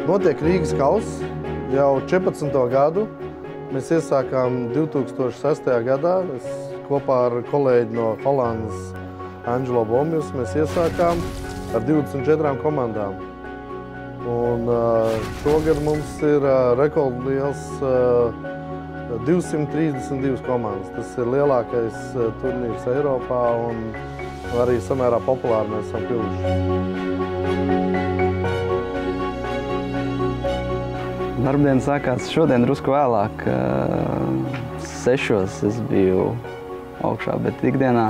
Notiek Rīgas kauss jau 14. gadu. Mēs iesākām 2006. gadā. Mēs kopā ar kolēģi no Holandas Angelo Bomjus mēs iesākām ar 24 komandām. Un šogad mums ir rekordliels 232 komandas. Tas ir lielākais turnīrs Eiropā un arī samērā populāri mēs esam kļuvuši. Darbdiena sākās šodien drusku vēlāk. 6 es biju augšā, bet ikdienā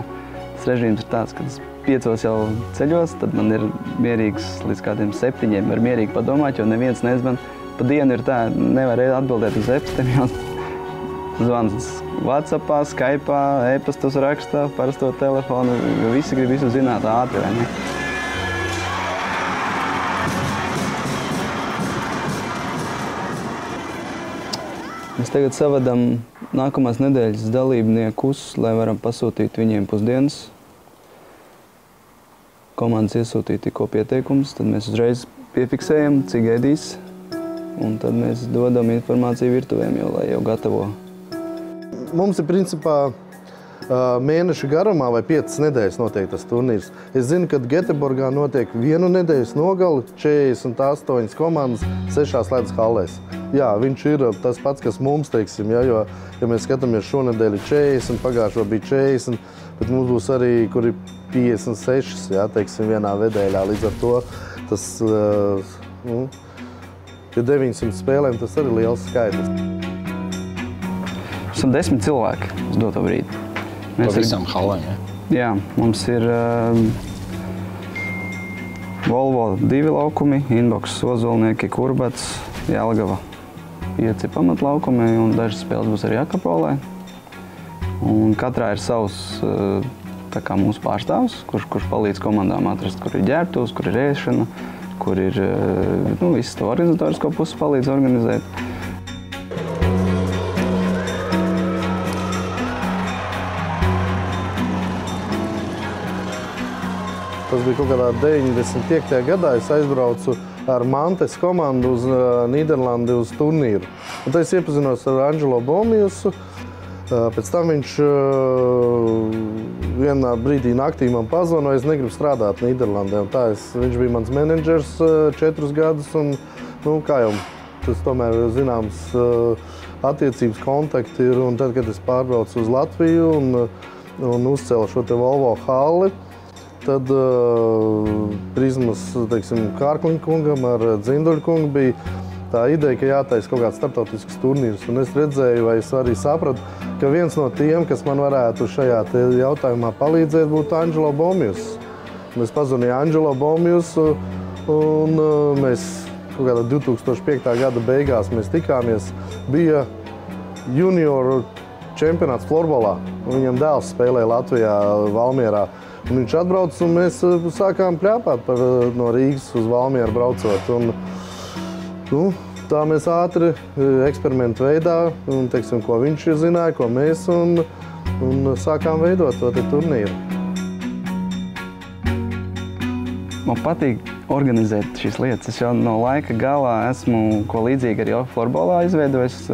tas režīms ir tāds, ka es 5 jau ceļos, tad man ir mierīgs līdz kādiem 7, var mierīgi padomāt, jo neviens nezvan. Pa dienu ir tā, nevar atbildēt uz e-pastiem, jo zvans WhatsAppā, Skype'ā, e-pastus rakstā, parasto telefonu, jo visi grib visu zināt ātri, vai ne? Mēs tagad savadam nākamās nedēļas dalībniekus, lai varam pasūtīt viņiem pusdienas. Komandas iesūtīja tikko pieteikumus, tad mēs uzreiz piefiksējam, cik ēdīs, un tad mēs dodam informāciju virtuvēm, lai jau gatavo. Mums ir principā mēneša garumā vai 5 nedēļas notiek tas turnīrs. Es zinu, ka Geteborgā notiek 1 nedēļas nogali, 48 komandas, 6 ledus hallēs. Jā, viņš ir tas pats, kas mums, teiksim, jo, ja mēs skatāmies šonedēļ ir 40, pagājušo bija 40, bet mums būs arī, kur ir 56, jā, teiksim, vienā vedēļā. Līdz ar to tas, pie 900 spēlēm tas arī liels skaitlis. Esam 10 cilvēki uz doto brīdi. Pa visām hallēm, ja? Jā, mums ir Volvo 2 laukumi, Inbox, Ozolnieki, Kurbats, Jelgava 5 pamatlaukumi un dažas spēles būs arī Akapolē. Un katrā ir savs tā kā mūsu pārstāvs, kurš palīdz komandām atrast, kur ir ģērbtuvs, kur ir ēšana, kur ir visu to organizatorisko pusi palīdz organizēt. Tas bija kaut kādā 95. gadā. Es aizbraucu ar Mantes komandu uz Nīderlandi uz turnīru. Un tad es iepazinos ar Angelo Bomjusu. Pēc tam viņš vienā brīdī naktī man pazvanoja, es negribu strādāt Nīderlandē. Un tā viņš bija mans menedžers 4 gadus. Un, kā jau tas tomēr zināms attiecības kontakti ir. Un tad, kad es pārbraucu uz Latviju un uzcēlu šo te Volvo halli, tad Prizmas, teiksim, Kārkliņa kungam ar Dzinduļa kungu bija tā ideja, ka jātaisa kaut kāds starptautisks turnīrs. Un es redzēju, vai es arī sapratu, ka viens no tiem, kas man varētu šajā jautājumā palīdzēt, būtu Angelo Bomjus. Es pazvanīju Angelo Bomjusu un mēs kaut kādā 2005. gada beigās mēs tikāmies. Bija junioru čempionāts florbolā. Viņam dēls spēlēja Latvijā, Valmierā. Un viņš atbrauca un mēs sākām pļāpāt no Rīgas uz Valmieru braucot. Un, tā mēs ātri eksperimentu veidā, un, teiksim, ko viņš zināja, ko mēs, un sākām veidot to turnīru. Man patīk organizēt šīs lietas. Es jau no laika galā esmu ko līdzīgi arī florbolā izveidojis.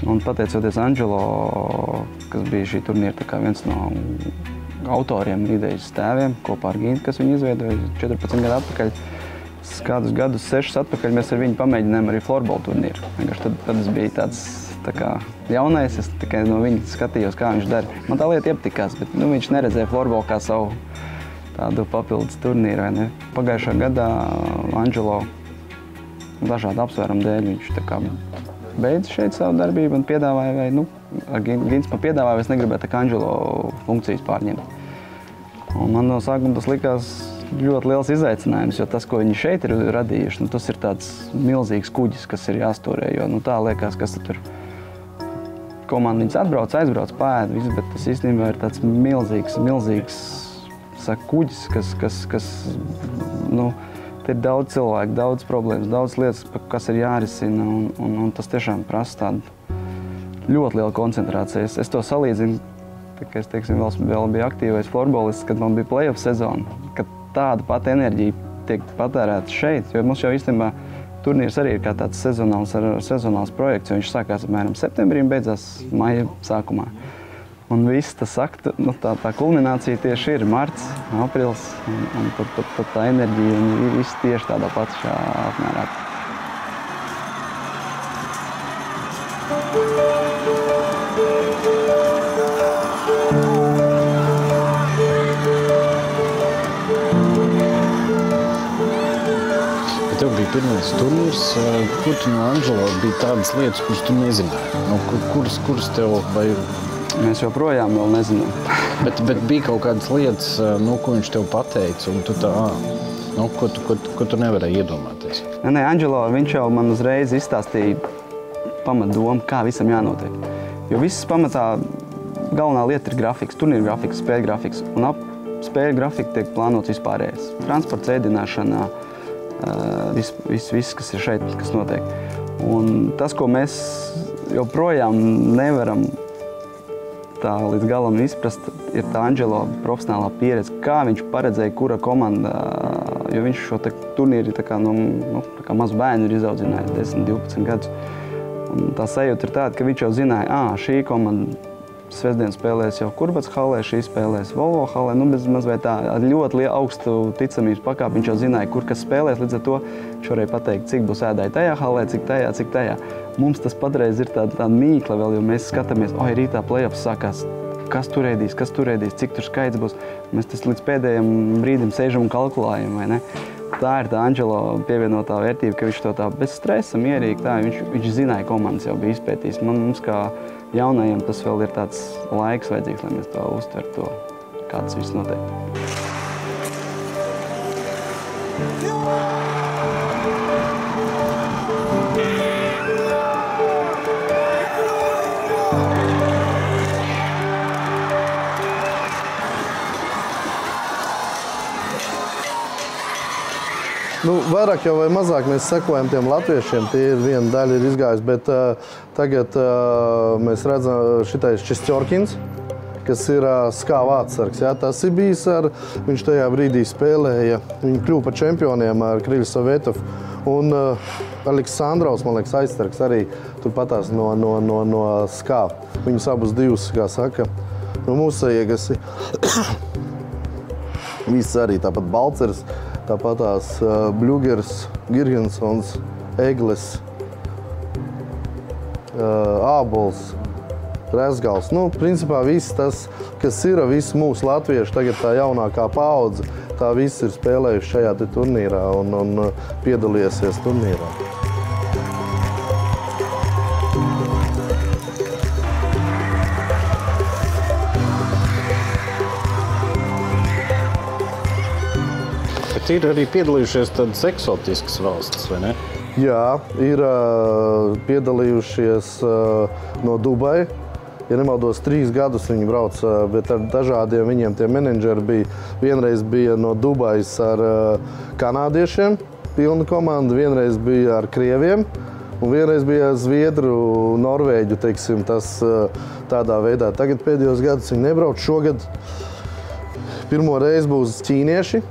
Un pateicoties Angelo, kas bija šī turnīra tā kā viens no autoriem, idejas tēviem, kopā ar Gintu, kas viņu izveidoja 14 gadu atpakaļ. Kādus gadus 6 atpakaļ mēs ar viņu pamēģinājām arī florbola turnīru. Tad es biju tāds tā kā jaunais, es tikai no viņa skatījos, kā viņš dara. Man tā lieta iepatikās, bet viņš neredzēja florbolu kā savu tādu papildus turnīru, vai ne? Pagājušā gadā Angelo dažādu apsvērumu dēļ viņš tā kā beidz šeit savu darbību un piedāvāja, vai Gins man piedāvāja, es negribētu tā kā Angelo funkcijas pārņemt. Un man no sākuma tas likās ļoti liels izaicinājums, jo tas, ko viņi šeit ir radījuši, tas ir tāds milzīgs kuģis, kas ir jāstūrē, jo tā liekas, kas tur komanda viņas atbrauc, aizbrauc, paēd, viss, bet tas īstenībā ir tāds milzīgs kuģis, kas te ir daudz cilvēku, daudz problēmas, daudz lietas, kas ir jārisina, un tas tiešām prasa tādu ļoti lielu koncentrāciju. Es to salīdzinu, ka es, teiksim, vēl biju aktīvais florbolists, kad man bija play-off sezona, kad tāda pati enerģija tiek patērēta šeit, jo mums jau īstenībā turnīrs arī ir kā tāds sezonāls projekts, jo viņš sākās apmēram septembrī un beidzās maija sākumā. Un viss tas tā kulminācija tieši ir marts, aprils, un tad tā enerģija un viss tieši tādā pašā apmērā. Tev bija pirmais turnīrs, kur tu no Anželo bija tādas lietas, kuras tu nezināji? Nu, kuras tev vai... Mēs joprojām vēl nezinām. bet bija kaut kādas lietas, ko viņš tev pateica, un tu tā, ko tu nevarēji iedomāties? Nē, Anželo, viņš jau man uzreiz izstāstīja pamatdomu, kā visam jānotiek. Jo viss pamatā galvenā lieta ir grafiks, turnīra grafiks, spēļu grafiks, un ap spēļu grafiku tiek plānots vispārējais. Transports, ēdināšana, viss, kas ir šeit, kas notiek. Un tas, ko mēs joprojām nevaram tā līdz galam izprast, ir tā Anželo profesionālā pieredze, kā viņš paredzēja, kura komanda, jo viņš šo turnīri tā kā mazu bērnu ir izaudzinājis 10-12 gadus. Un tā sajūta ir tāda, ka viņš jau zināja, šī komanda svētdien spēlēs jau Kurbats halē, šī spēlēs Volvo halē, mazliet tā ar ļoti augstu ticamības pakāpi. Viņš jau zināja, kur kas spēlēs, līdz ar to viņš varēja pateikt, cik būs ēdāji tajā halē, cik tajā. Mums tas patreiz ir tāda mīkla vēl, jo mēs skatāmies, rītā play-offs sākās, kas tur ēdīs, cik tur skaits būs. Mēs tas līdz pēdējiem brīdim sēžam un kalkulējam, vai ne? Tā ir tā Anželo pievienotā vērtība, ka viņš to tā bez stresa, mierīgi, tā, viņš zināja, komandas jau bija izpētījis. Mums kā jaunajiem tas vēl ir tāds laiks vajadzīgs, lai mēs to uztvertu, kā tas viss notiek. Vairāk jau vai mazāk mēs sekojam tiem latviešiem, tie ir viena daļa ir izgājusi, bet tagad mēs redzam šitais Čistjorkins, kas ir SKA vārdsargs. Tas ir bijis viņš tajā brīdī spēlēja, viņi kļuva par čempioniem ar Kriļu Savetovu. Un Aleksandrovs, man liekas, aizsargs arī turpatās no SKA. Viņus abus divus, kā saka, no mūsējiegas. Viss arī tāpat Balcers. Tāpat tās Bļugers, Girgensons, Egles, Ābols, Rezgals. Principā viss tas, kas ir visi mūsu latvieši, tagad tā jaunākā paudze, tā viss ir spēlējuši šajā turnīrā un piedalīsies turnīrā. Ir arī piedalījušies tādas eksotiskas valstis, vai ne? Jā, ir piedalījušies no Dubai. Ja nemaldos, 3 gadus viņi brauc, bet ar dažādiem viņiem tie menedžeri bija. Vienreiz bija no Dubajas ar kanādiešiem, pilna komanda, vienreiz bija ar krieviem, un vienreiz bija zviedru, norvēģu, teiksim, tas tādā veidā. Tagad pēdējos gadus viņi nebrauc. Šogad pirmo reizi būs ķīnieši.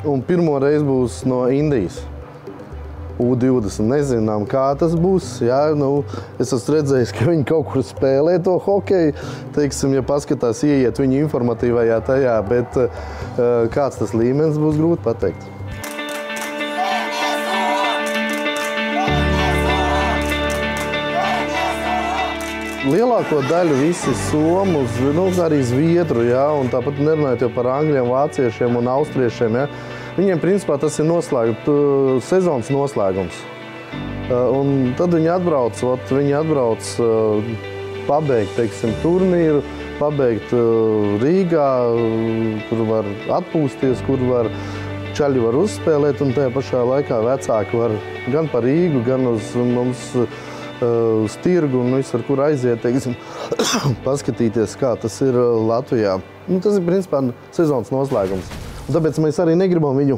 Un pirmo reizi būs no Indijas. U20. Nezinām, kā tas būs. Jā, es esmu redzējis, ka viņi kaut kur spēlē to hokeju. Teiksim, ja paskatās, ieiet viņu informatīvajā tajā, bet kāds tas līmenis būs grūti pateikt. Lielāko daļu visi somu, arī zviedru, un tāpat nerunājot jau par angļiem, vāciešiem un austriešiem. Viņiem, principā, tas ir sezonas noslēgums. Un tad viņi atbrauc pabeigt, teiksim, turnīru, pabeigt Rīgā, kur var atpūsties, kur čaļi var uzspēlēt, un tajā pašā laikā vecāki var gan pa Rīgu, gan uz mums uz tirgu un visur, kur aiziet, teiksim, paskatīties, kā tas ir Latvijā. Tas ir, principā, sezonas noslēgums. Un tāpēc mēs arī negribam viņu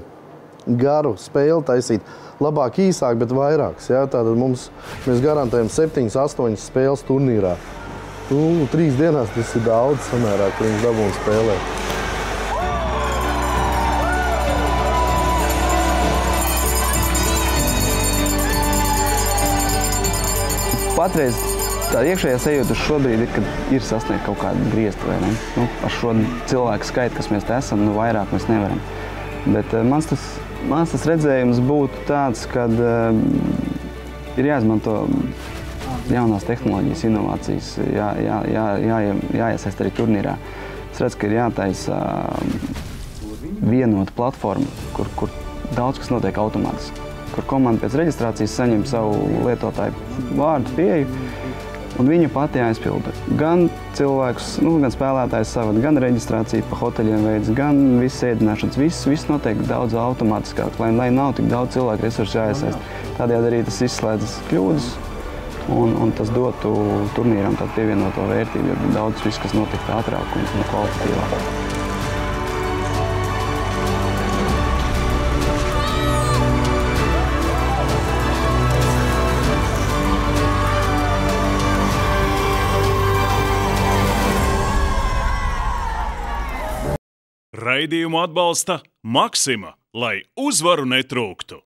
garu spēli taisīt. Labāk īsāk, bet vairāks. Tātad mēs garantējam 7-8 spēles turnīrā. 3 dienās tas ir daudz samērā, ka viņš dabūna spēlēt. patreiz tā iekšējā sajūta šobrīd ir, kad ir sasniegt kaut kādu griestu, vai ne? Nu, ar šo cilvēku skaitu, kas mēs te esam, nu vairāk mēs nevaram. Bet mans tas redzējums būtu tāds, kad ir jāizmanto jaunās tehnoloģijas, inovācijas, jāiesaist arī turnīrā. Es redzu, ka ir jātaisa vienota platforma, kur daudz kas notiek automātiski, kur komanda pēc reģistrācijas saņem savu lietotāju vārdu pieeju, un viņa pati jāizpilda. Gan cilvēks, gan spēlētājs savada, gan reģistrācija pa hoteļiem veids, gan viss ēdināšanas, viss notiek daudz automātiskāk, lai nav tik daudz cilvēku resursu jāiesaist. Tādējādi arī tas izslēdzas kļūdas, un tas dotu turnīram tādu pievienoto vērtību, jo daudz viss, kas notiek ātrāk un kvalitatīvāk. Raidījumu atbalsta Maxima, lai uzvaru netrūktu.